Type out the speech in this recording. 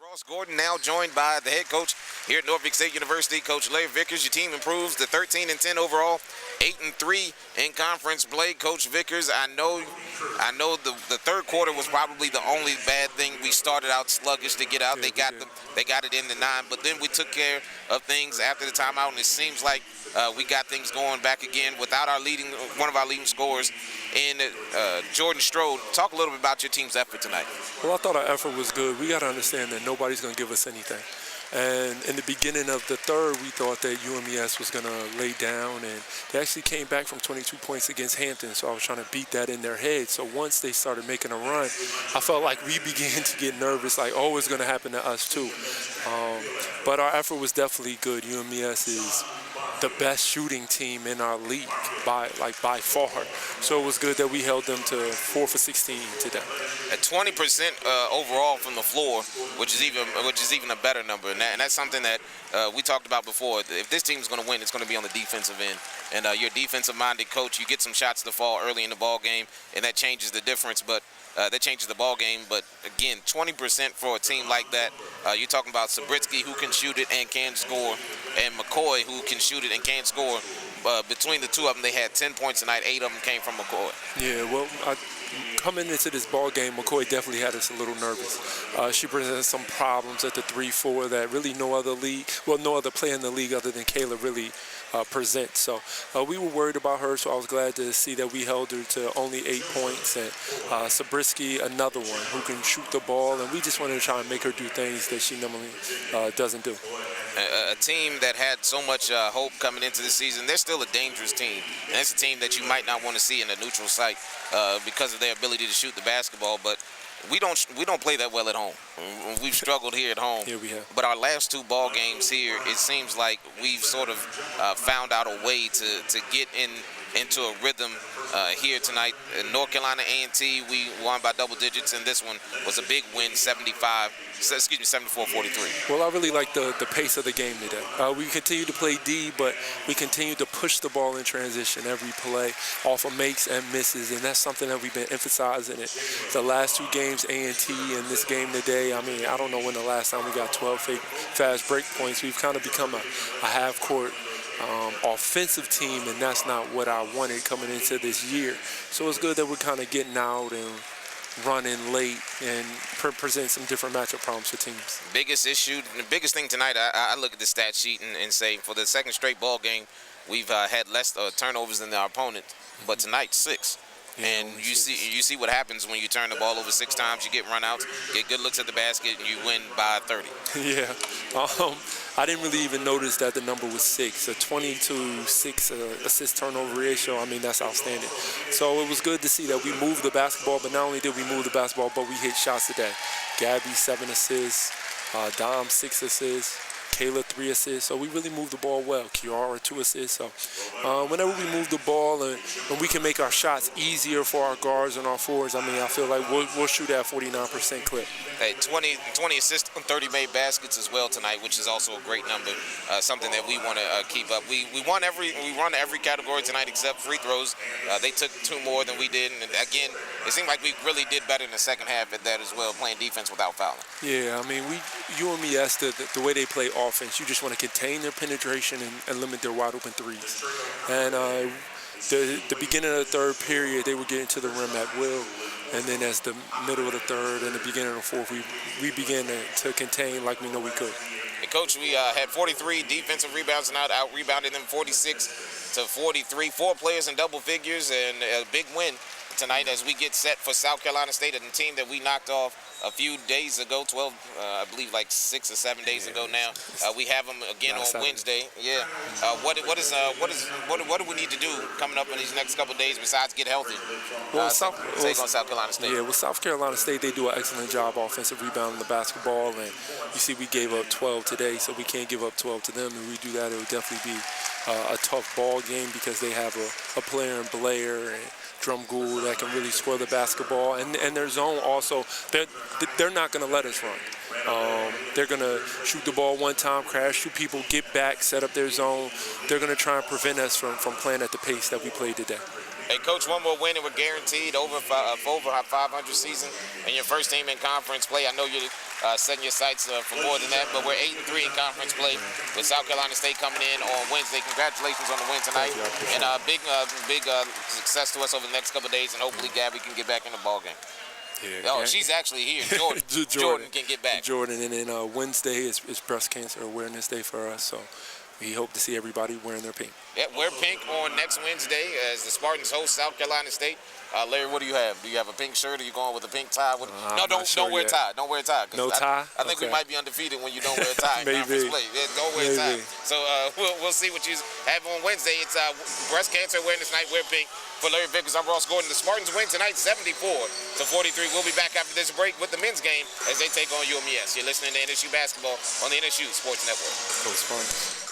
Ross Gordon, now joined by the head coach here at Norfolk State University, Coach Larry Vickers. Your team improves to 13-10 overall, 8-3 in conference play. Coach Vickers, I know the third quarter was probably the only bad thing. We started out sluggish to get out. Yeah, they got it in the 9, but then we took care of things after the timeout, and it seems like we got things going back again without one of our leading scorers in Jordan Strode. Talk a little bit about your team's effort tonight. Well, I thought our effort was good. We got to understand that nobody's going to give us anything. And in the beginning of the third, we thought that MDES was going to lay down, and they actually came back from 22 points against Hampton, so I was trying to beat that in their head. So once they started making a run, I felt like we began to get nervous, like, oh, it's going to happen to us too. But our effort was definitely good. MDES is the best shooting team in our league by far. So it was good that we held them to 4 for 16 today. At 20% overall from the floor, which is even a better number, and that's something that we talked about before. If this team's going to win, it's going to be on the defensive end. And you're a defensive-minded coach. You get some shots to fall early in the ball game, and that changes the difference. But that changes the ball game. But again, 20% for a team like that. You're talking about Sabritsky, who can shoot it and can score, and McCoy, who can shoot it and can score. Between the two of them, they had 10 points tonight. 8 of them came from McCoy. Yeah, well, coming into this ball game, McCoy definitely had us a little nervous. She presented some problems at the 3-4 that really no other player in the league other than Kayla really presents. So we were worried about her, so I was glad to see that we held her to only 8 points. And Sabritsky, another one who can shoot the ball, and we just wanted to try and make her do things that she normally doesn't do. A team that had so much hope coming into the season, they're still a dangerous team. And that's a team that you might not want to see in a neutral site because of their ability to shoot the basketball. But we don't play that well at home. We've struggled here at home. Yeah, we have. But our last 2 ball games here, it seems like we've sort of found out a way to get into a rhythm here tonight. In North Carolina A&T, we won by double digits, and this one was a big win, 74-43. Well, I really like the pace of the game today. We continue to play D, but we continue to push the ball in transition every play off of makes and misses, and that's something that we've been emphasizing it. The last 2 games, A&T, and this game today, I mean, I don't know when the last time we got 12 fast break points. We've kind of become a half-court offensive team, and that's not what I wanted coming into this year. So it's good that we're kind of getting out and running late and present some different matchup problems for teams. Biggest issue, the biggest thing tonight, I look at the stat sheet and say for the second straight ball game, we've had less turnovers than our opponent, but tonight 6. Yeah, and you see what happens when you turn the ball over 6 times. You get runouts, get good looks at the basket, and you win by 30. Yeah. I didn't really even notice that the number was 6. A 20-6 assist turnover ratio, I mean, that's outstanding. So it was good to see that we moved the basketball, but not only did we move the basketball, but we hit shots today. Gabby, 7 assists, Dom, 6 assists, Kayla, 3 assists, so we really moved the ball well. Kiara, 2 assists. So whenever we move the ball and we can make our shots easier for our guards and our forwards, I mean, I feel like we'll shoot at 49% clip. Hey, 20 assists and 30 made baskets as well tonight, which is also a great number. Something that we want to keep up. We run every category tonight except free throws. They took 2 more than we did, and again, it seemed like we really did better in the second half at that as well, playing defense without fouling. Yeah, I mean, UMES, the way they play offense, you just want to contain their penetration and limit their wide open threes. And the beginning of the third period, they were getting to the rim at will. And then as the middle of the third and the beginning of the fourth, we began to contain like we know we could. And Coach, we had 43 defensive rebounds tonight, out-rebounded them 46-43. 4 players in double figures, and a big win tonight as we get set for South Carolina State, a team that we knocked off a few days ago, I believe like 6 or 7 days ago now. We have them again on Wednesday. Yeah. What do we need to do coming up in these next couple of days besides get healthy? South Carolina State. Yeah, with South Carolina State, they do an excellent job offensive rebounding the basketball, and you see we gave up 12 today, so we can't give up 12 to them. If we do that, it would definitely be a tough ball game because they have a player in Blair and Drum Gould that can really score the basketball, and their zone also, they're not going to let us run. They're going to shoot the ball one time, crash 2 people, get back, set up their zone. They're going to try and prevent us from playing at the pace that we played today. Hey, Coach, one more win and we're guaranteed over 500 season and your first team in conference play. I know you're setting your sights for more than that. But we're 8-3 in conference play with South Carolina State coming in on Wednesday. Congratulations on the win tonight, and big success to us over the next couple of days, and hopefully Gabby can get back in the ball game. Yeah, oh, she's actually here. Jordan can get back. Jordan, and then Wednesday is Breast Cancer Awareness Day for us, so we hope to see everybody wearing their pink. Yeah, wear pink on next Wednesday as the Spartans host South Carolina State. Larry, what do you have? Do you have a pink shirt, or you going with a pink tie? No, don't wear a tie. Don't wear a tie. No tie? I think we might be undefeated when you don't wear a tie. Maybe. Yeah, don't wear a tie. So we'll see what you have on Wednesday. It's Breast Cancer Awareness Night. Wear pink. For Larry Vickers, I'm Ross Gordon. The Spartans win tonight 74-43. We'll be back after this break with the men's game as they take on UMES. You're listening to NSU Basketball on the NSU Sports Network. Go Spartans.